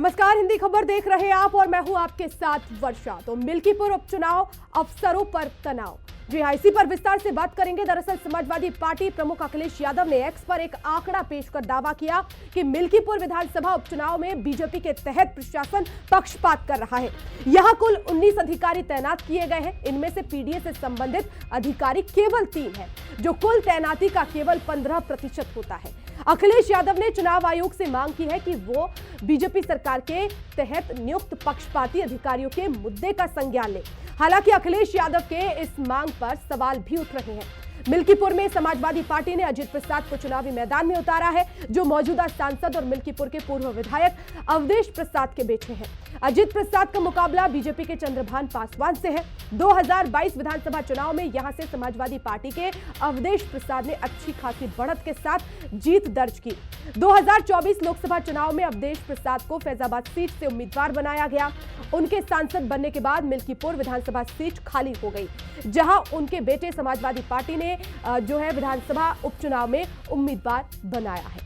नमस्कार, हिंदी खबर देख रहे हैं आप और मैं हूं आपके साथ वर्षा। तो मिल्कीपुर उपचुनाव अफसरों पर तनाव, जी हां, इसी पर विस्तार से बात करेंगे। दरअसल समाजवादी पार्टी प्रमुख अखिलेश यादव ने एक्स पर एक आंकड़ा पेश कर दावा किया कि मिल्कीपुर विधानसभा उपचुनाव में बीजेपी के तहत प्रशासन पक्षपात कर रहा है। यहां कुल 19 अधिकारी तैनात किए गए हैं। इनमें से पीडीए से संबंधित अधिकारी केवल 3 हैं, जो कुल तैनाती का केवल 15% होता है। अखिलेश यादव ने चुनाव आयोग से मांग की है कि वो बीजेपी सरकार के तहत नियुक्त पक्षपाती अधिकारियों के मुद्दे का संज्ञान ले। हालांकि अखिलेश यादव के इस मांग पर सवाल भी उठ रहे हैं। मिल्कीपुर में समाजवादी पार्टी ने अजित प्रसाद को चुनावी मैदान में उतारा है, जो मौजूदा सांसद और मिल्कीपुर के पूर्व विधायक अवधेश प्रसाद के बेटे हैं। अजित प्रसाद का मुकाबला बीजेपी के चंद्रभान पासवान से है। 2022 विधानसभा चुनाव में यहां से समाजवादी पार्टी के अवधेश प्रसाद ने अच्छी खासी बढ़त के साथ जीत दर्ज की। 2024 लोकसभा चुनाव में अवधेश प्रसाद को फैजाबाद सीट से उम्मीदवार बनाया गया। उनके सांसद बनने के बाद मिल्कीपुर विधानसभा सीट खाली हो गई, जहां उनके बेटे समाजवादी पार्टी ने जो है विधानसभा उपचुनाव में उम्मीदवार बनाया है।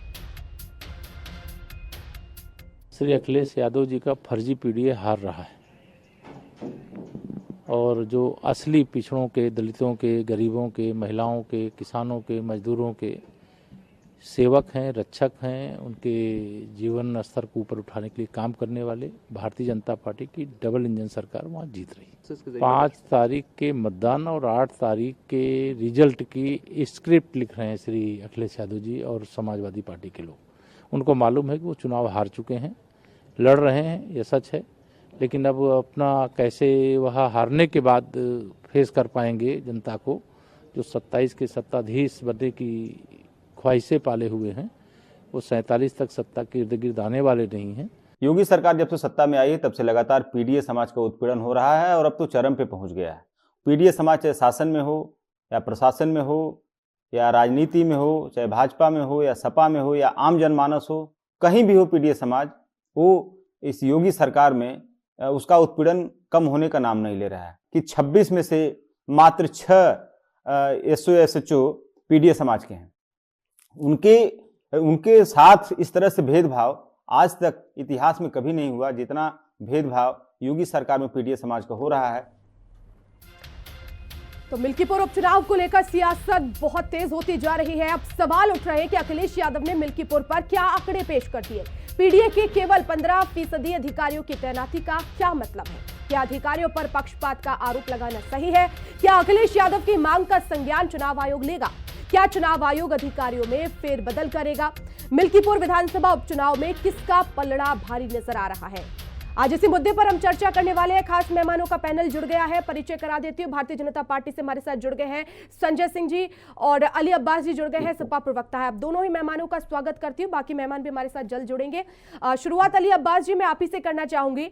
श्री अखिलेश यादव जी का फर्जी पीडीए हार रहा है और जो असली पिछड़ों के, दलितों के, गरीबों के, महिलाओं के, किसानों के, मजदूरों के सेवक हैं, रक्षक हैं, उनके जीवन स्तर को ऊपर उठाने के लिए काम करने वाले भारतीय जनता पार्टी की डबल इंजन सरकार वहाँ जीत रही। 5 तारीख के मतदान और 8 तारीख के रिजल्ट की स्क्रिप्ट लिख रहे हैं श्री अखिलेश यादव जी और समाजवादी पार्टी के लोग। उनको मालूम है कि वो चुनाव हार चुके हैं, लड़ रहे हैं, ये सच है, लेकिन अब अपना कैसे वह हारने के बाद फेस कर पाएंगे जनता को, जो 27 के सत्ताधीश बनने की ख्वाहिशें पाले हुए हैं, वो 47 तक सत्ता के इर्द गिर्द आने वाले नहीं हैं। योगी सरकार जब से सत्ता में आई है तब से लगातार पीडीए समाज का उत्पीड़न हो रहा है और अब तो चरम पे पहुंच गया है। पीडीए समाज चाहे शासन में हो या प्रशासन में हो या राजनीति में हो, चाहे भाजपा में हो या सपा में हो या आम जनमानस हो, कहीं भी हो पीडीए समाज, वो इस योगी सरकार में उसका उत्पीड़न कम होने का नाम नहीं ले रहा है कि 26 में से मात्र 6 एसओ पीडीए समाज के हैं। उनके साथ इस तरह से भेदभाव आज तक इतिहास में कभी नहीं हुआ, जितना भेदभाव योगी सरकार में पीडीए समाज का हो रहा है। तो मिल्कीपुर उपचुनाव को लेकर सियासत बहुत तेज होती जा रही है। अब सवाल उठ रहे हैं कि अखिलेश यादव ने मिल्कीपुर पर क्या आंकड़े पेश कर दिए। पीडीए के केवल 15% अधिकारियों की तैनाती का क्या मतलब है? क्या अधिकारियों पर पक्षपात का आरोप लगाना सही है? क्या अखिलेश यादव की मांग का संज्ञान चुनाव आयोग लेगा? क्या चुनाव आयोग अधिकारियों में फेरबदल करेगा? मिल्कीपुर विधानसभा उपचुनाव में किसका पलड़ा भारी नजर आ रहा है? आज इसी मुद्दे पर हम चर्चा करने वाले हैं। खास मेहमानों का पैनल जुड़ गया है, परिचय करा देती हूँ। भारतीय जनता पार्टी से हमारे साथ जुड़ गए हैं संजय सिंह जी और अली अब्बास जी जुड़ गए हैं, सपा प्रवक्ता है। अब दोनों ही मेहमानों का स्वागत करती हूँ, बाकी मेहमान भी हमारे साथ जल्द जुड़ेंगे। शुरुआत अली अब्बास जी, मैं आप ही से करना चाहूंगी।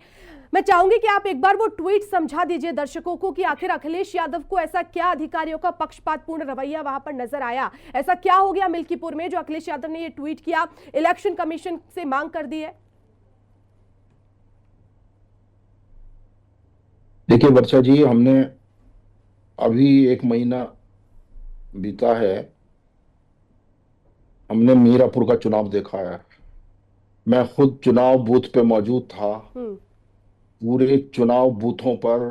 मैं चाहूंगी कि आप एक बार वो ट्वीट समझा दीजिए दर्शकों को कि आखिर अखिलेश यादव को ऐसा क्या अधिकारियों का पक्षपातपूर्ण रवैया वहां पर नजर आया, ऐसा क्या हो गया मिल्कीपुर में जो अखिलेश यादव ने ये ट्वीट किया, इलेक्शन कमीशन से मांग कर दी है? देखिए वर्षा जी, हमने अभी 1 महीना बीता है, हमने मीरापुर का चुनाव देखा है। मैं खुद चुनाव बूथ पे मौजूद था। पूरे चुनाव बूथों पर,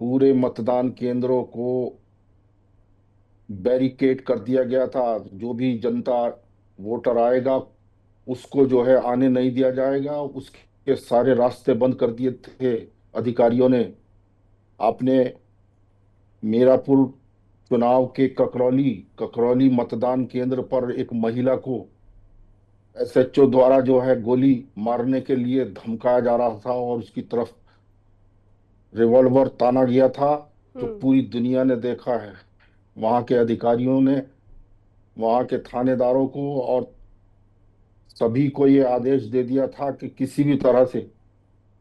पूरे मतदान केंद्रों को बैरिकेड कर दिया गया था। जो भी जनता वोटर आएगा उसको जो है आने नहीं दिया जाएगा, उसके सारे रास्ते बंद कर दिए थे अधिकारियों ने। आपने मीरापुर चुनाव के ककरौली मतदान केंद्र पर एक महिला को एसएचओ द्वारा जो है गोली मारने के लिए धमकाया जा रहा था और उसकी तरफ रिवॉल्वर ताना गया था, तो पूरी दुनिया ने देखा है। वहां के अधिकारियों ने, वहां के थानेदारों को और सभी को ये आदेश दे दिया था कि किसी भी तरह से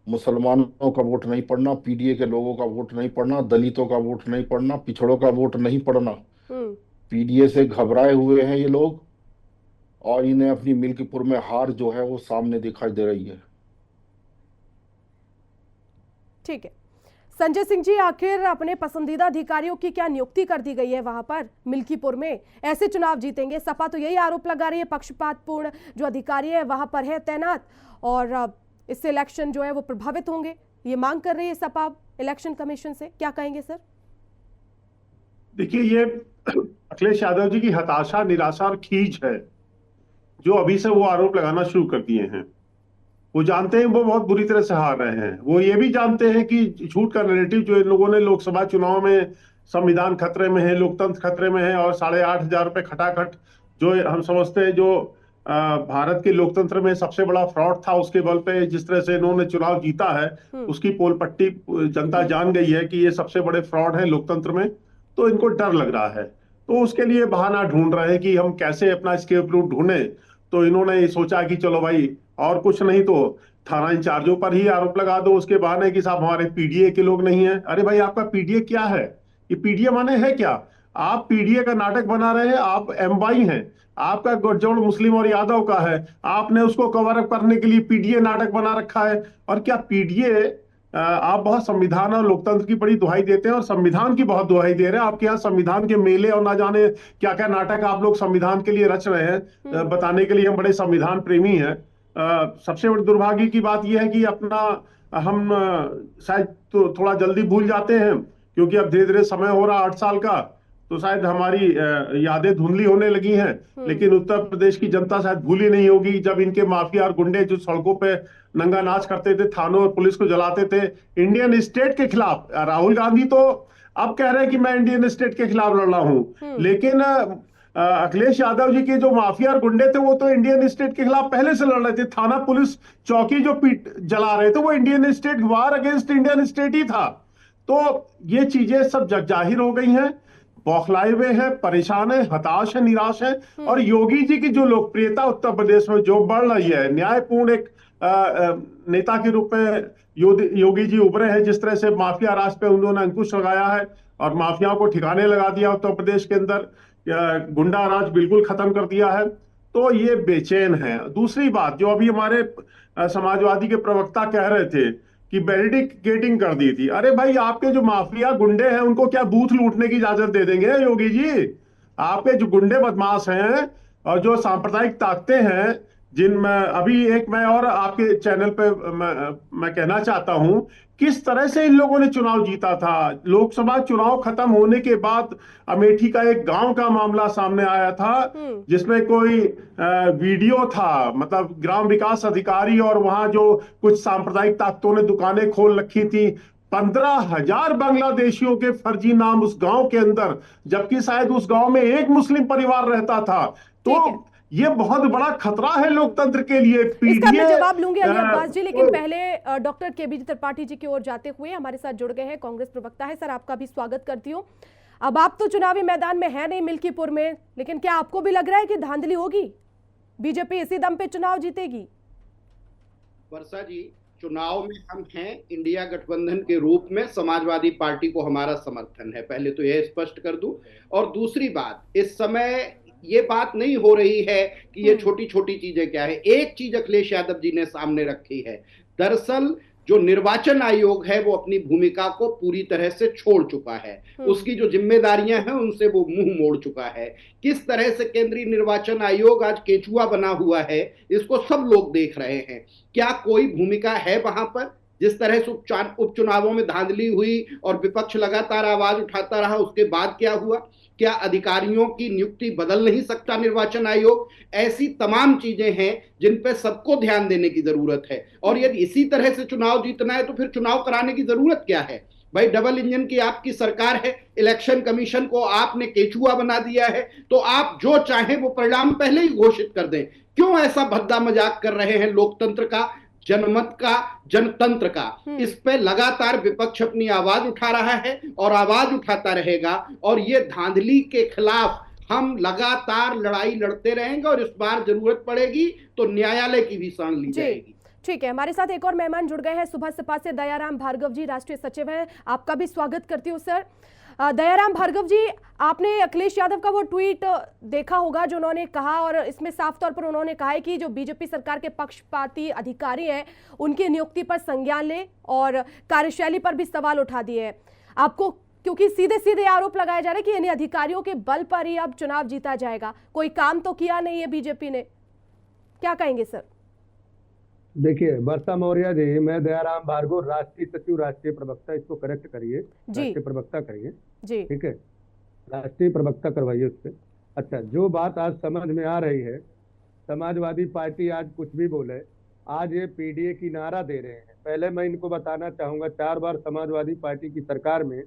मुसलमानों का वोट नहीं पड़ना, पीडीए के लोगों का वोट नहीं पड़ना, दलितों का वोट नहीं पड़ना, पिछड़ों का वोट नहीं पड़ना। पीडीए से घबराए हुए हैं ये लोग और इन्हें अपनी मिल्कीपुर में हार जो है वो सामने दिखाई दे रही है। ठीक है संजय सिंह जी, आखिर अपने पसंदीदा अधिकारियों की क्या नियुक्ति कर दी गई है वहां पर मिल्कीपुर में? ऐसे चुनाव जीतेंगे? सपा तो यही आरोप लगा रही है, पक्षपातपूर्ण जो अधिकारी है वहां पर है तैनात, और इससे इलेक्शन जो है वो प्रभावित होंगे, ये मांग कर रही है सपा इलेक्शन कमीशन से। क्या कहेंगे सर? देखिए, ये अखिलेश यादव जी की हताशा, निराशा और खीज है जो अभी से वो आरोप लगाना शुरू कर दिए हैं। वो जानते हैं वो बहुत बुरी तरह से हार रहे हैं। वो ये भी जानते हैं कि झूठ का नैरेटिव जो इन लोगों ने लोकसभा चुनाव में, संविधान खतरे में है, लोकतंत्र खतरे में है, और 8,500 रुपए खटाखट जो हम समझते हैं जो भारत के लोकतंत्र में सबसे बड़ा फ्रॉड था, उसके बल पे जिस तरह से इन्होंने चुनाव जीता है, उसकी पोल पट्टी जनता जान गई है कि ये सबसे बड़े फ्रॉड है लोकतंत्र में। तो इनको डर लग रहा है, तो उसके लिए बहाना ढूंढ रहे हैं कि हम कैसे अपना एस्केप रूट ढूंढे। तो इन्होंने ये सोचा कि चलो भाई, और कुछ नहीं तो थाना इंचार्जों पर ही आरोप लगा दो उसके बहाने कि साहब हमारे पीडीए के लोग नहीं है। अरे भाई, आपका पीडीए क्या है? ये पीडीए माने है क्या? आप पीडीए का नाटक बना रहे हैं। आप एमवाई हैं, आपका गठजोड़ मुस्लिम और यादव का है, आपने उसको कवर अप करने के लिए पीडीए नाटक बना रखा है। और क्या पीडीए, आप बहुत संविधान और लोकतंत्र की बड़ी दुहाई देते हैं और संविधान की बहुत दुहाई दे रहे हैं। आपके यहाँ संविधान के मेले और ना जाने क्या क्या नाटक आप लोग संविधान के लिए रच रहे हैं, बताने के लिए हम बड़े संविधान प्रेमी हैं। सबसे बड़ी दुर्भाग्य की बात यह है कि अपना हम शायद तो थोड़ा जल्दी भूल जाते हैं, क्योंकि अब धीरे धीरे समय हो रहा 8 साल का, तो शायद हमारी यादें धुंधली होने लगी हैं। लेकिन उत्तर प्रदेश की जनता शायद भूली नहीं होगी जब इनके माफिया और गुंडे जो सड़कों पे नंगा नाच करते थे, थानों और पुलिस को जलाते थे इंडियन स्टेट के खिलाफ। राहुल गांधी तो अब कह रहे हैं कि मैं इंडियन स्टेट के खिलाफ लड़ रहा हूं, लेकिन अखिलेश यादव जी के जो माफिया और गुंडे थे वो तो इंडियन स्टेट के खिलाफ पहले से लड़ रहे थे। थाना पुलिस चौकी जो जला रहे थे वो Indian state, war against Indian state ही था। तो ये चीजें सब जग जाहिर हो गई हैं, बौखलाए हुए हैं, परेशान है, हताश है, निराश है। और योगी जी की जो लोकप्रियता उत्तर प्रदेश में जो बढ़ रही है, न्यायपूर्ण एक नेता के रूप में योगी जी उभरे हैं। जिस तरह से माफिया राज पे उन्होंने अंकुश लगाया है और माफियाओं को ठिकाने लगा दिया उत्तर प्रदेश के अंदर, गुंडा राज बिल्कुल खत्म कर दिया है, तो ये बेचैन है। दूसरी बात जो अभी हमारे समाजवादी के प्रवक्ता कह रहे थे कि बैरिकेडिंग कर दी थी। अरे भाई, आपके जो माफिया गुंडे हैं उनको क्या बूथ लूटने की इजाजत दे देंगे योगी जी? आपके जो गुंडे बदमाश हैं और जो सांप्रदायिक ताकतें हैं, जिनमें अभी एक मैं और आपके चैनल पे मैं कहना चाहता हूं, किस तरह से इन लोगों ने चुनाव जीता था। लोकसभा चुनाव खत्म होने के बाद अमेठी का एक गांव का मामला सामने आया था, जिसमें कोई वीडियो था, मतलब ग्राम विकास अधिकारी और वहां जो कुछ सांप्रदायिक ताकतों ने दुकानें खोल रखी थी। 15,000 बांग्लादेशियों के फर्जी नाम उस गांव के अंदर, जबकि शायद उस गांव में एक मुस्लिम परिवार रहता था। तो ये बहुत बड़ा खतरा है लोकतंत्र के लिए। इसका मैं जवाब लूंगी अली अब्बास जी, लेकिन पहले डॉक्टर केबीजी त्रिपाठी जी की ओर जाते हुए हमारे साथ जुड़ गए हैं, कांग्रेस प्रवक्ता है। सर, आपका भी स्वागत करती हूँ। अब आप तो चुनावी मैदान में है नहीं मिल्कीपुर में, लेकिन क्या आपको भी लग रहा है कि धांधली होगी, बीजेपी इसी दम पे चुनाव जीतेगी? वर्षा जी, चुनाव में हम हैं इंडिया गठबंधन के रूप में, समाजवादी पार्टी को हमारा समर्थन है, पहले तो यह स्पष्ट कर दूं। और दूसरी बात, इस समय ये बात नहीं हो रही है कि ये छोटी छोटी चीजें क्या है। एक चीज अखिलेश यादव जी ने सामने रखी है, दरअसल जो निर्वाचन आयोग है वो अपनी भूमिका को पूरी तरह से छोड़ चुका है। उसकी जो जिम्मेदारियां हैं उनसे वो मुंह मोड़ चुका है। किस तरह से केंद्रीय निर्वाचन आयोग आज केचुआ बना हुआ है, इसको सब लोग देख रहे हैं। क्या कोई भूमिका है वहां पर? जिस तरह से उपचुनावों में धांधली हुई और विपक्ष लगातार आवाज उठाता रहा, उसके बाद क्या हुआ? क्या अधिकारियों की नियुक्ति बदल नहीं सकता निर्वाचन आयोग? ऐसी तमाम चीजें हैं जिन पे सबको ध्यान देने की जरूरत है। और यदि इसी तरह से चुनाव जीतना है तो फिर चुनाव कराने की जरूरत क्या है? भाई, डबल इंजन की आपकी सरकार है, इलेक्शन कमीशन को आपने केचुआ बना दिया है, तो आप जो चाहें वो परिणाम पहले ही घोषित कर दें। क्यों ऐसा भद्दा मजाक कर रहे हैं लोकतंत्र का, जनमत का, जनतंत्र का? इस पे लगातार विपक्ष अपनी आवाज उठा रहा है और आवाज उठाता रहेगा, और ये धांधली के खिलाफ हम लगातार लड़ाई लड़ते रहेंगे, और इस बार जरूरत पड़ेगी तो न्यायालय की भी शरण ली जाएगी। ठीक है, हमारे साथ एक और मेहमान जुड़ गए हैं सुबह सपा से, दयाराम भार्गव जी, राष्ट्रीय सचिव हैं। आपका भी स्वागत करती हूँ सर। दयाराम भार्गव जी, आपने अखिलेश यादव का वो ट्वीट देखा होगा जो उन्होंने कहा, और इसमें साफ तौर पर उन्होंने कहा है कि जो बीजेपी सरकार के पक्षपाती अधिकारी हैं उनकी नियुक्ति पर संज्ञान ले और कार्यशैली पर भी सवाल उठा दिए हैं। आपको, क्योंकि सीधे सीधे आरोप लगाया जा रहा है कि इन अधिकारियों के बल पर ही अब चुनाव जीता जाएगा, कोई काम तो किया नहीं है बीजेपी ने, क्या कहेंगे सर? देखिए वर्षा मौर्य जी, मैं दयाराम भार्गव, राष्ट्रीय सचिव, राष्ट्रीय प्रवक्ता, इसको करेक्ट करिए, राष्ट्रीय प्रवक्ता करिए जी, ठीक है, राष्ट्रीय प्रवक्ता करवाइए उससे। अच्छा, जो बात आज समझ में आ रही है, समाजवादी पार्टी आज कुछ भी बोले, आज ये पीडीए की नारा दे रहे हैं। पहले मैं इनको बताना चाहूंगा, 4 बार समाजवादी पार्टी की सरकार में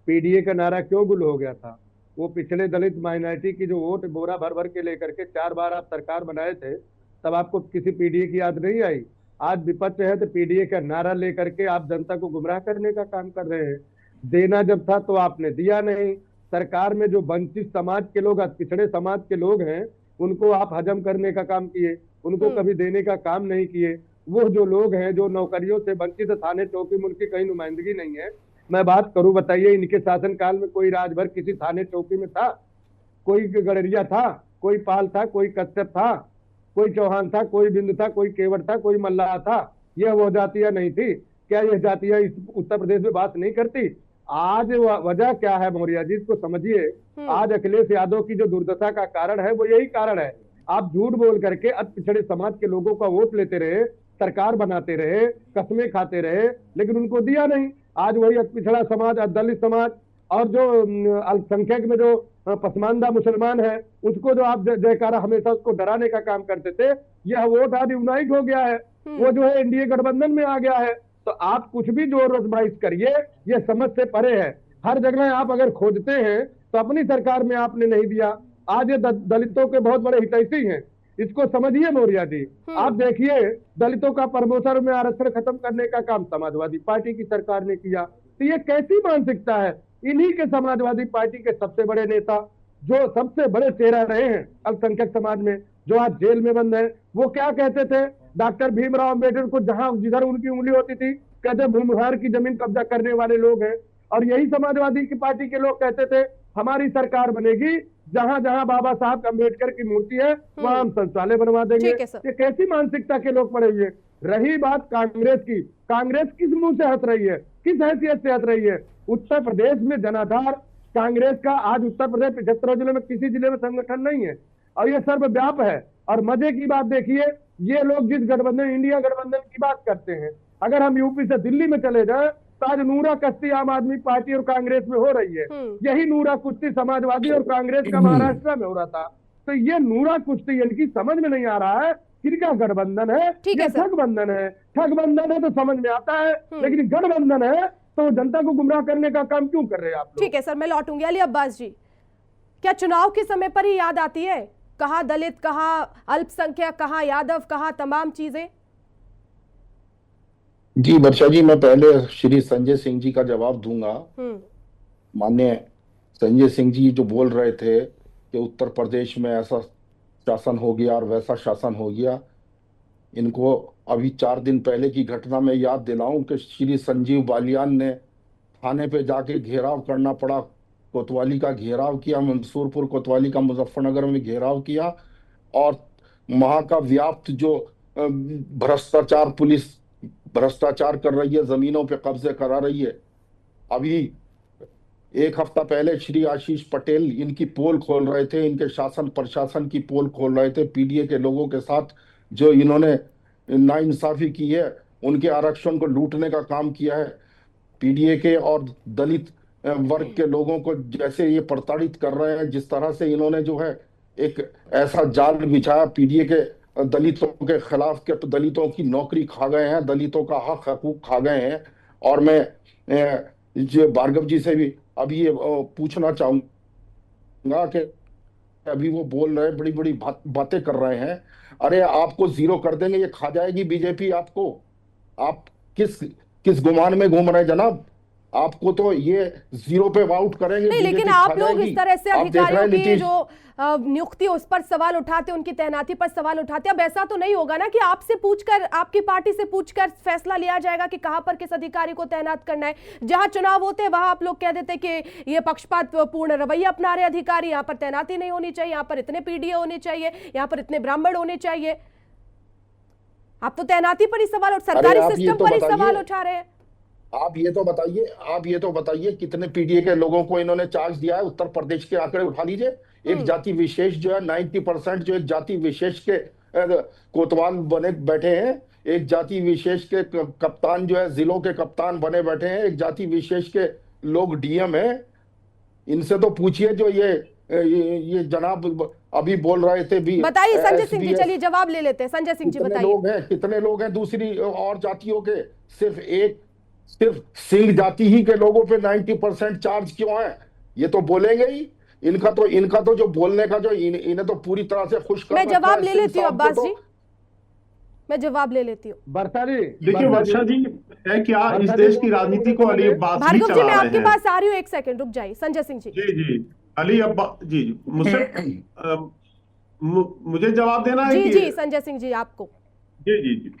पीडीए का नारा क्यों गुल हो गया था। वो पिछले दलित माइनॉरिटी की जो वोट बोरा भर भर के लेकर के 4 बार आप सरकार बनाए थे, तब आपको किसी पीडीए की याद नहीं आई। आज विपक्ष है तो पीडीए का नारा लेकर के आप जनता को गुमराह करने का काम कर रहे हैं। देना जब था तो आपने दिया नहीं। सरकार में जो वंचित समाज के लोग, पिछड़े समाज के लोग हैं, उनको आप हजम करने का काम किए, उनको कभी देने का काम नहीं किए। वो जो लोग हैं जो नौकरियों से वंचित, थाने चौकी में उनकी कहीं नुमाइंदगी नहीं है। मैं बात करूं, बताइए इनके शासनकाल में कोई राजभर किसी थाने चौकी में था? कोई गडरिया था, कोई पाल था, कोई कश्यप था, कोई चौहान था, कोई बिंद था, कोई केवट था, कोई मल्लाह था? यह वो जातियां नहीं थी क्या? यह जातियां इस उत्तर प्रदेश में बात नहीं करती? आज वजह क्या है मौर्य जी, इसको समझिए। आज अखिलेश यादव की जो दुर्दशा का कारण है वो यही कारण है। आप झूठ बोल करके अति पिछड़े समाज के लोगों का वोट लेते रहे, सरकार बनाते रहे, कस्में खाते रहे, लेकिन उनको दिया नहीं। आज वही अति पिछड़ा समाज, दलित समाज और जो अल्पसंख्यक में जो पसमानदा मुसलमान है, उसको जो आप जयकारा हमेशा उसको डराने का काम करते थे, यह वोट आज यूनाइट हो गया है, वो जो है एनडीए गठबंधन में आ गया है। तो आप कुछ भी जोर आजमाइश करिए, ये समझ से परे है। हर जगह आप अगर खोजते हैं तो अपनी सरकार में आपने नहीं दिया। आज ये दलितों के बहुत बड़े हितैषी हैं, इसको समझिए मौर्य जी। आप देखिए, दलितों का प्रमोशन में आरक्षण खत्म करने का काम समाजवादी पार्टी की सरकार ने किया। तो ये कैसी मानसिकता है? इन्हीं के समाजवादी पार्टी के सबसे बड़े नेता, जो सबसे बड़े चेहरा रहे हैं अल्पसंख्यक समाज में, जो आज जेल में बंद है, वो क्या कहते थे? डॉक्टर भीमराव अंबेडकर को जहां जिधर उनकी उंगली होती थी, कहते भूमिहार की जमीन कब्जा करने वाले लोग हैं। और यही समाजवादी की पार्टी के लोग कहते थे हमारी सरकार बनेगी, जहां जहां बाबा साहब अम्बेडकर की मूर्ति है वहां हम शौचालय बनवा देंगे। ये कैसी मानसिकता के लोग पड़े हुए? रही बात कांग्रेस की, कांग्रेस किस मुंह से हंस रही है, किस हैसियत से हंस रही है? उत्तर प्रदेश में जनाधार कांग्रेस का आज उत्तर प्रदेश 75 जिले में किसी जिले में संगठन नहीं है और ये सर्वव्याप है। और मजे की बात देखिए, ये लोग जिस गठबंधन, इंडिया गठबंधन की बात करते हैं, अगर हम यूपी से दिल्ली में चले जाए तो आज नूरा कुश्ती आम आदमी पार्टी और कांग्रेस में हो रही है। यही नूरा कुश्ती समाजवादी और कांग्रेस का महाराष्ट्र में हो रहा था। तो ये नूरा कुश्ती इनकी समझ में नहीं आ रहा है किनका गठबंधन है। ये ठगबंधन है, ठगबंधन है तो समझ में आता है, लेकिन गठबंधन है तो जनता को गुमराह करने का काम क्यों कर रहे हैं आप लोग? ठीक है सर, मैं लौटूंगी। अली अब्बास जी, क्या चुनाव के समय पर ही याद आती है? कहाँ दलित, कहाँ अल्पसंख्यक, कहाँ यादव, कहाँ तमाम चीजें? जी वर्षा जी, मैं पहले श्री संजय सिंह जी का जवाब दूंगा। माननीय संजय सिंह जी जो बोल रहे थे कि उत्तर प्रदेश में ऐसा शासन हो गया और वैसा शासन हो गया, इनको अभी 4 दिन पहले की घटना में याद दिलाऊं कि श्री संजीव बालियान ने थाने पे जाके घेराव करना पड़ा, कोतवाली का घेराव किया, मंसूरपुर कोतवाली का मुजफ्फरनगर में घेराव किया और वहां का व्याप्त जो भ्रष्टाचार, पुलिस भ्रष्टाचार कर रही है, जमीनों पे कब्जे करा रही है। अभी 1 हफ्ता पहले श्री आशीष पटेल इनकी पोल खोल रहे थे, इनके शासन प्रशासन की पोल खोल रहे थे। पीडीए के लोगों के साथ जो इन्होंने नाइंसाफी की है, उनके आरक्षण को लूटने का काम किया है। पीडीए के और दलित वर्ग के लोगों को जैसे ये प्रताड़ित कर रहे हैं, जिस तरह से इन्होंने जो है एक ऐसा जाल बिछाया पीडीए के दलितों के खिलाफ के, तो दलितों की नौकरी खा गए हैं, दलितों का हक हकूक खा गए हैं। और मैं जो भार्गव जी से भी अभी ये पूछना चाहूंगा कि अभी वो बोल रहे हैं, बड़ी बड़ी बातें कर रहे हैं। अरे आपको जीरो कर देंगे, ये खा जाएगी बीजेपी आपको। आप किस गुमान में घूम रहे हैं जनाब? आपको तो ये जीरो पे आउट करेंगे। नहीं, लेकिन आप लोग इस तरह से अधिकारियों की जो नियुक्ति उस पर सवाल उठाते, उनकी तैनाती पर सवाल उठाते। अब ऐसा तो नहीं होगा ना कि आपसे पूछकर, आपकी पार्टी से पूछकर फैसला लिया जाएगा कि कहां पर किस अधिकारी को तैनात करना है। जहां चुनाव होते हैं वहां आप लोग कह देते कि ये पक्षपात पूर्ण रवैया अपना रहे अधिकारी, यहाँ पर तैनाती नहीं होनी चाहिए, यहाँ पर इतने पीडीए होने चाहिए, यहाँ पर इतने ब्राह्मण होने चाहिए। आप तो तैनाती पर ही सवाल और सरकारी सिस्टम पर ही सवाल उठा रहे हैं। आप ये तो बताइए कितने पीडीए के लोगों को इन्होंने चार्ज दिया है। उत्तर प्रदेश के आंकड़े उठा लीजिए। एक जाति विशेष जो है 90% जो एक जाति विशेष के कोतवाल बने बैठे हैं। एक जाति विशेष के कप्तान जो है जिलों के कप्तान बने बैठे हैं। एक जाति विशेष के लोग डीएम है। इनसे तो पूछिए जो ये जनाब अभी बोल रहे थे भी। बताइए संजय सिंह जी, चलिए जवाब ले लेते हैं। संजय सिंह जी बताइए, कितने लोग हैं दूसरी और जातियों के? सिर्फ सिंह जाति ही के लोगों पे 90% चार्ज क्यों है? ये तो बोलेंगे ही। इनका तो जो बोलने का जो इन्हें तो पूरी तरह से खुश करना। मैं जवाब ले लेती हूँ अब्बास जी, मैं जवाब ले लेती हूँ। वर्षा जी देखिए वर्षा जी, है क्या इस देश की राजनीति को अली अब्बास ही भार्गव जी चला मैं रहे आपके हैं। पास आ रही हूँ, एक सेकंड रुक जाइए। संजय सिंह जी। जी अली अब्बास जी, मुझसे मुझे जवाब देना है जी कि जी संजय सिंह जी आपको। जी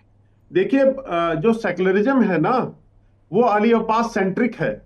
देखिए, जो सेक्युलरिज्म है ना वो अली अब्बास सेंट्रिक है।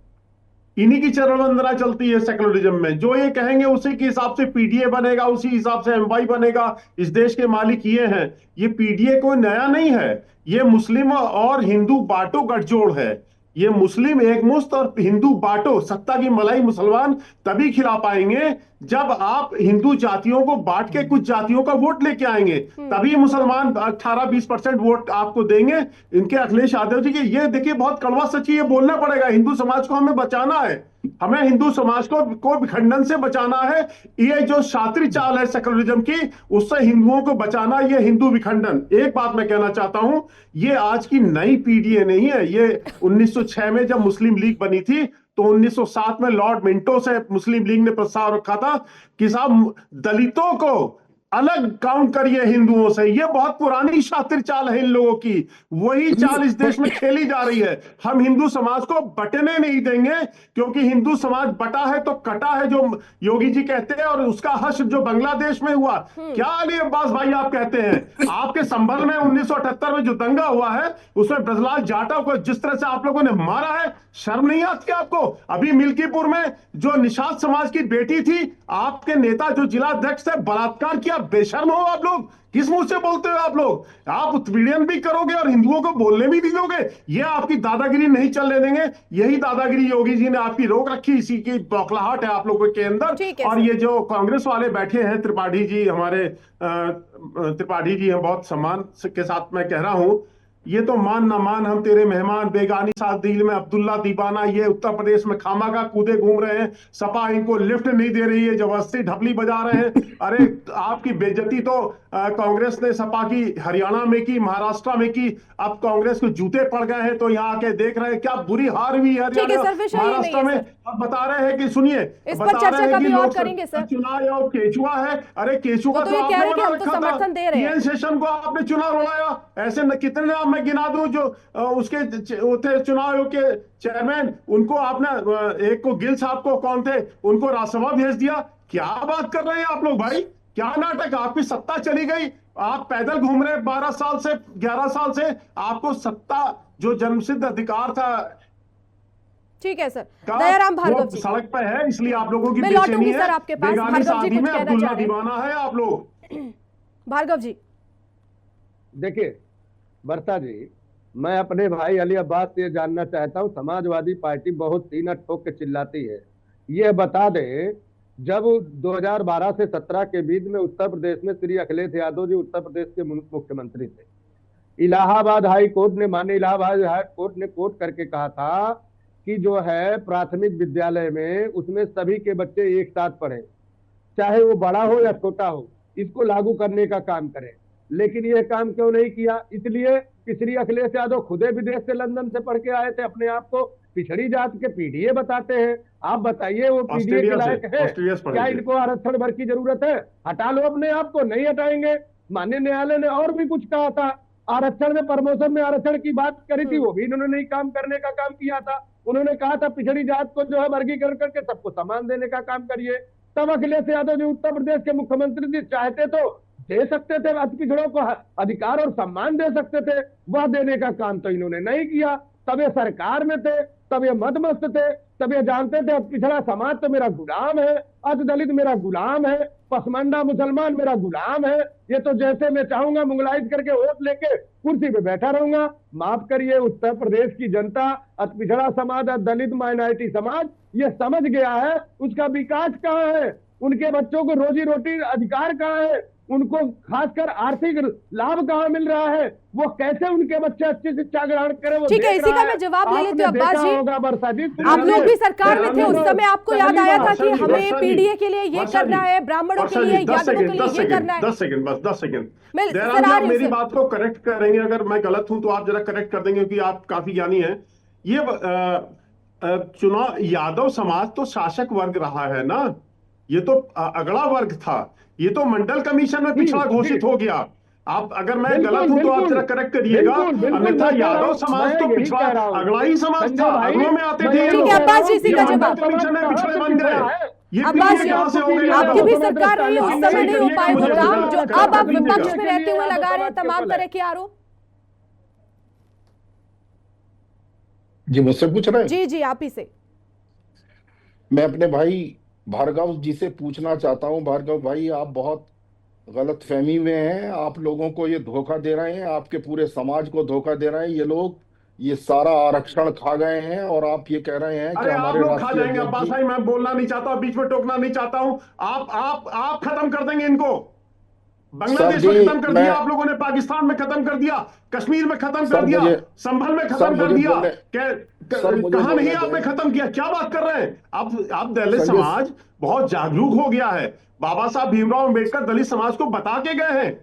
इन्हीं की चरण वंदना चलती है सेक्युलरिज्म में। जो ये कहेंगे उसी के हिसाब से पीडीए बनेगा, उसी हिसाब से एमवाई बनेगा। इस देश के मालिक ये हैं। ये पीडीए कोई नया नहीं है, ये मुस्लिम और हिंदू बाटो गठजोड़ है। ये मुस्लिम एकमुश्त और हिंदू बाटो, सत्ता की मलाई मुसलमान तभी खिला पाएंगे जब आप हिंदू जातियों को बांट के कुछ जातियों का वोट लेके आएंगे, तभी मुसलमान 18-20% वोट आपको देंगे। इनके अखिलेश यादव जी के ये देखिए बहुत कड़वा सच है, ये बोलना पड़ेगा। हिंदू समाज को हमें बचाना है, हमें हिंदू समाज को विखंडन से बचाना है। ये जो शातिर चाल है सेक्युलरिज्म की, उससे हिंदुओं को बचाना, ये हिंदू विखंडन। एक बात मैं कहना चाहता हूं, ये आज की नई पीडीए नहीं है। ये 1906 में जब मुस्लिम लीग बनी थी तो 1907 में लॉर्ड मिंटो से मुस्लिम लीग ने प्रस्ताव रखा था कि साहब दलितों को अलग काउंट करिए हिंदुओं से। ये बहुत पुरानी शातिर चाल है इन लोगों की। वही चाल इस देश में खेली जा रही है। हम हिंदू समाज को बटने नहीं देंगे, क्योंकि हिंदू समाज बटा है तो कटा है, जो योगी जी कहते हैं। और उसका हश्र जो बांग्लादेश में हुआ, क्या अली अब्बास भाई आप कहते हैं? आपके संभल में 1978 में जो दंगा हुआ है, उसमें ब्रजलाल जाटव को जिस तरह से आप लोगों ने मारा है, शर्म नहीं आती आपको? अभी मिल्कीपुर में जो निषाद समाज की बेटी थी, आपके नेता जो जिलाध्यक्ष थे, बलात्कार किया। बेशर्म हो आप लोग, किस मुंह से बोलते हो आप लोग? आप उत्पीड़न भी करोगे और हिंदुओं को बोलने भी दोगे। ये आपकी दादागिरी नहीं चलने देंगे। यही दादागिरी योगी जी ने आपकी रोक रखी, इसी की बौखलाहट है आप लोगों के अंदर। और ये जो कांग्रेस वाले बैठे हैं, त्रिपाठी जी हमारे त्रिपाठी जी हैं, बहुत सम्मान के साथ मैं कह रहा हूं, ये तो मान ना मान हम तेरे मेहमान, बेगानी साथ दिल में अब्दुल्ला दीवाना, ये उत्तर प्रदेश में खामाखा कूदे घूम रहे हैं। सपा इनको लिफ्ट नहीं दे रही है, जबरदस्ती ढपली बजा रहे हैं। अरे आपकी बेइज्जती तो कांग्रेस ने सपा की हरियाणा में की, महाराष्ट्र में की। अब कांग्रेस को जूते पड़ गए हैं तो यहाँ आके देख रहे हैं क्या बुरी हार हुई है महाराष्ट्र में। अब बता रहे हैं कि सुनिए, बता रहे हैं कि लोग चुनाव आयोग केचुआ है। अरे केचुआ तो आपने बना रखा था, टीएन शेषन को आपने चुनाव लड़ाया। ऐसे कितने नाम मैं गिना दूं जो उसके चुनाव आयोग के चेयरमैन, उनको आपने, एक को गिल साहब को कौन थे, उनको राज्यसभा भेज दिया। क्या बात कर रहे हैं आप लोग भाई? क्या नाटक? आपकी सत्ता चली गई, आप पैदल घूम रहे 12 साल से, 11 साल से। आपको सत्ता जो जन्मसिद्ध अधिकार था, ठीक है सर, दयाराम भार्गव जी सड़क पे है, इसलिए आप लोगों की बेचैनी है। आपके पास भार्गव जी कुछ कहना चाह रहे हैं? दीवाना है आप लोग। भार्गव जी देखिए वर्षा जी, मैं अपने भाई अली अब्बास से जानना चाहता हूं, समाजवादी पार्टी बहुत सीना ठोक के चिल्लाती है। यह बता दें, जब 2012 से 17 के बीच में उत्तर प्रदेश में श्री अखिलेश यादव जी उत्तर प्रदेश के मुख्यमंत्री थे, इलाहाबाद हाई कोर्ट ने, माननीय इलाहाबाद हाई कोर्ट ने कोर्ट करके कहा था कि जो है प्राथमिक विद्यालय में उसमें सभी के बच्चे एक साथ पढ़े, चाहे वो बड़ा हो या छोटा हो, इसको लागू करने का काम करें। लेकिन यह काम क्यों नहीं किया? इसलिए कि श्री अखिलेश यादव खुदे विदेश से, लंदन से पढ़ के आए थे, अपने आप को पिछड़ी जात के पीडीए बताते हैं। आप बताइए वो पीडीए के लायक है क्या? इनको आरक्षण भर की जरूरत है? हटा लो अपने आप को। नहीं हटाएंगे। माननीय न्यायालय ने और भी कुछ कहा था, आरक्षण में, प्रमोशन में आरक्षण की बात करी थी, वो भी इन्होंने नहीं काम करने का काम किया था। उन्होंने कहा था पिछड़ी जात को जो है वर्गीकरण करके सबको समान देने का काम करिए। तब अखिलेश यादव जी उत्तर प्रदेश के मुख्यमंत्री जी चाहते तो दे सकते थे, अति पिछड़ों को अधिकार और सम्मान दे सकते थे, वह देने का काम तो इन्होंने नहीं किया। तब ये सरकार में थे, तब ये मदमस्त थे, तब ये जानते थे अति पिछड़ा समाज तो मेरा गुलाम है, अति दलित मेरा गुलाम है, पसमंडा मुसलमान मेरा गुलाम है, ये तो जैसे मैं चाहूंगा मुगलाइज करके वोट लेके कुर्सी पे बैठा रहूंगा। माफ करिए, उत्तर प्रदेश की जनता अति पिछड़ा समाज, दलित माइनॉरिटी समाज ये समझ गया है उसका विकास कहाँ है, उनके बच्चों को रोजी रोटी अधिकार कहाँ है, उनको खासकर आर्थिक लाभ कहाँ मिल रहा है, वो कैसे उनके बच्चे अच्छी शिक्षा ग्रहण करें, वो ठीक है। देख इसी रहा का है। मैं जवाब ले लेती हूँ आपने अब्बास देखा जी। होगा वर्षा जी, आप लोग भी सरकार में थे, उस समय आपको याद आया था कि वर्षा जी, हमें वर्षा जी, पीडीए के लिए ये वर्षा करना जी, है, ब्राह्मणों वर्षा के जी, लिए, 10 यादवों सेकंड, के लिए 10 ये करना है। 10 सेकंड, बस 10 सेकंड। मैं जयराम सर जी, आ आप रही हूँ मेरी सर। बात को करेक्ट करेंगे, अगर मैं गलत हूं तो आप जरा करेक्ट कर देंगे क्योंकि आप काफी ज्ञानी हैं। ये चुनाव यादव समाज तो शासक वर्ग रहा है ना, ये तो अगला वर्ग था, ये तो मंडल कमीशन में पिछड़ा घोषित हो गया। आप अगर मैं गलत हूं तो आप जरा करेक्ट करिएगा, अन्यथा यादव समाज तो पिछड़ा अगला ही समाज था, अगलों में आते थे। ठीक है अब्बास जी, इसी का मंडल जवाब। कमीशन में पिछड़े बन गए, ये अब्बास पीडीए जी, कहां से हो गए? आपकी भी सरकार रही है, उस समय नहीं हो पाए वो काम जो अब आप दीजिएगा। विपक्ष में रहते हुए लगा रहे हैं तमाम तरह के आरोप। जी मुझसे पूछ रहे हैं? जी जी, आप ही से। मैं अपने भाई भार्गव जी से पूछना चाहता हूं। भार्गव भाई, आप बहुत गलत फहमी में हैं, आप लोगों को ये धोखा दे रहे हैं, आपके पूरे समाज को धोखा दे रहे हैं। ये लोग ये सारा आरक्षण खा गए हैं और आप ये कह रहे हैं कि अरे आप हमारे लोग खा राष्ट्रीय जाएंगे अब्बास भाई, मैं बोलना नहीं चाहता, बीच में टोकना नहीं चाहता हूं। आप खत्म कर देंगे इनको। बांग्लादेश सर में जी, खत्म कर दिया आप लोगों ने, पाकिस्तान में खत्म कर दिया, कश्मीर में खत्म कर दिया, संभल में खत्म कर दिया, कहा नहीं आपने खत्म किया? क्या बात कर रहे हैं आप? दलित समाज बहुत जागरूक हो गया है, बाबा साहब भीमराव अंबेडकर दलित समाज को बता के गए हैं।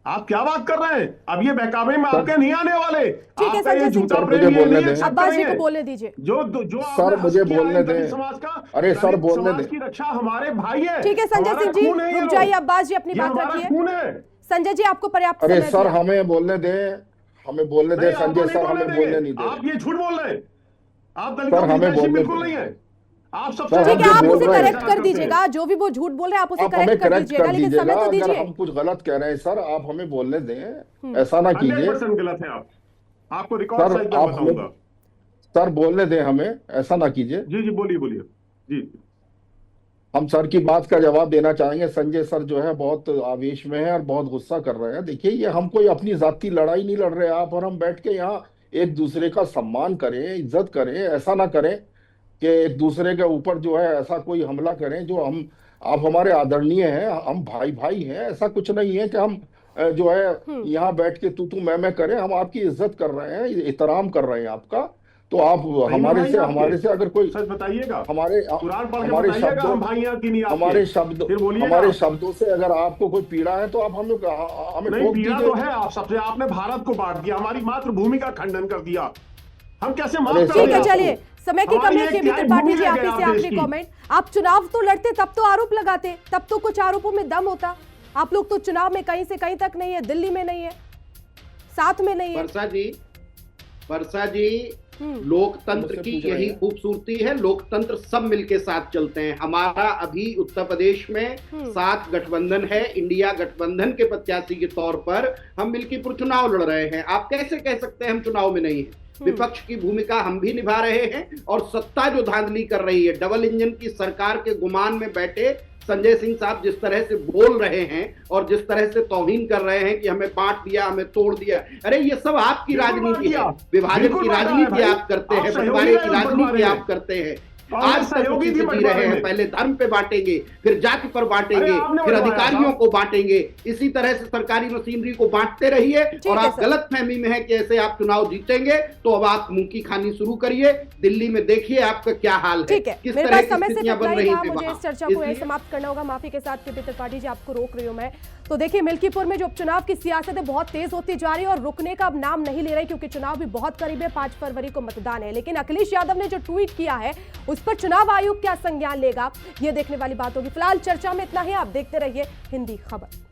आप क्या बात कर रहे हैं? अब ये बहकावे में आपके नहीं आने वाले। ठीक है, आपका ये झूठा सर, प्रेम मुझे ये बोलने नहीं दें। accept अब्बास जी को करेंगे। बोलने दीजिए। जो सर मुझे किया है बोलने दलित दें। समाज का, अरे सर दलित बोलने समाज दें। की रक्षा हमारे भाई है। ठीक है संजय हमारा सिंह जी, खून है ये रुक लोग। जाइए, अब्बास जी अपनी ये बात हमारा रखिए। खून है। संजय जी आपको पर्याप्त अरे समय सर दिया। हमें बोलने दें, हमें बोलने दें। नहीं, आपको संजय नहीं सर हमें देंगे। बोलने नहीं दे आप ये झूठ बोल रहे हैं। आप सर, दलितों की हमें हितैषी बोलने बिल्कुल दें। नहीं है। आप सबसे सर, ठीक है, हम आप जो उसे बोल रहे हैं, करेक्ट कर दीजिएगा, जो भी वो झूठ बोल रहे हैं आप उसे आप हमें करेक्ट कर करेक्ट दीजिएगा, कर लेकिन दीजिएगा। समय तो अगर दीजिए। हम कुछ गलत कह रहे हैं सर, आप हमें बोलने दें, ऐसा ना कीजिए 100% गलत है आप। आपको रिकॉर्ड सर। सहित मैं आप बताऊंगा। हमें सर बोलने दें, हमें ऐसा ना कीजिए। जी जी, बोलिए बोलिए। जी हम सर की बात का जवाब देना चाहेंगे। संजय सर जो है बहुत आवेश में है और बहुत गुस्सा कर रहे हैं। देखिए, ये हम कोई अपनी जाती लड़ाई नहीं लड़ रहे। आप और हम बैठ के यहाँ एक दूसरे का सम्मान करें, इज्जत करें। ऐसा ना करें कि एक दूसरे के ऊपर जो है ऐसा कोई हमला करें। जो आप हमारे आदरणीय हैं, हम भाई भाई हैं। ऐसा कुछ नहीं है कि हम जो है यहाँ बैठ के तू मैं करें। हम आपकी इज्जत कर रहे हैं, एहतराम कर रहे हैं आपका। तो आप हमारे से अगर कोई सच बताइएगा, हमारे कुरान पढ़ के हमारे बताइएगा, शब्दों हम भाई हैं कि नहीं आपके? फिर बोलिएगा। हमारे शब्दों से अगर आपको कोई पीड़ा है तो आप हमें नहीं, टोक पीड़ा दीजिए। तो है आप सबसे। आपने भारत को बांट दिया, हमारी मातृभूमि का खंडन कर दिया। हम कैसे माफ अरे कर ठीक दें है, आपको? चलिए, समय की हमारी कमी है। एक केबी तिहाई त्रिपाठी जी, भूमि आप ले गए इसे आप आखिरी देश की। कमेंट। आप चुनाव तो लड़ते, तब तो आरोप लगाते, तब तो कुछ आरोपों में दम होता। आप लोग तो चुनाव में कहीं से कहीं तक नहीं है, दिल्ली में नहीं है, साथ में नहीं है। वर्षा जी, लोकतंत्र की यही खूबसूरती है। लोकतंत्र सब मिलके साथ चलते हैं। हमारा अभी उत्तर प्रदेश में 7 गठबंधन है। इंडिया गठबंधन के प्रत्याशी के तौर पर हम मिल्कीपुर चुनाव लड़ रहे हैं। आप कैसे कह सकते हैं हम चुनाव में नहीं है? विपक्ष की भूमिका हम भी निभा रहे हैं, और सत्ता जो धांधली कर रही है, डबल इंजन की सरकार के गुमान में बैठे संजय सिंह साहब जिस तरह से बोल रहे हैं और जिस तरह से तौहीन कर रहे हैं कि हमें बांट दिया, हमें तोड़ दिया, अरे ये सब आपकी राजनीति है। विभाजन की राजनीति आप करते हैं, बंटवारे की राजनीति आप करते हैं। आज सहयोगी जी रहे हैं, पहले धर्म पे बांटेंगे, फिर जाति पर बांटेंगे, फिर अधिकारियों को बांटेंगे। इसी तरह से सरकारी मशीनरी को बांटते रहिए। और आप गलत फहमी में है कि ऐसे आप चुनाव जीतेंगे, तो अब आप मुंह की खानी शुरू करिए। दिल्ली में देखिए आपका क्या हाल है, किस तरह की स्थितियां बन रही थी। मुझे इस चर्चा को यहीं समाप्त करना होगा। माफी के साथ केबी त्रिपाठी जी, आपको रोक रही हूं मैं। तो देखिए, मिल्कीपुर में जो उपचुनाव की सियासत है बहुत तेज होती जा रही है और रुकने का अब नाम नहीं ले रही, क्योंकि चुनाव भी बहुत करीब है। 5 फरवरी को मतदान है। लेकिन अखिलेश यादव ने जो ट्वीट किया है, उस पर चुनाव आयोग क्या संज्ञान लेगा, ये देखने वाली बात होगी। फिलहाल चर्चा में इतना ही। आप देखते रहिए हिंदी खबर।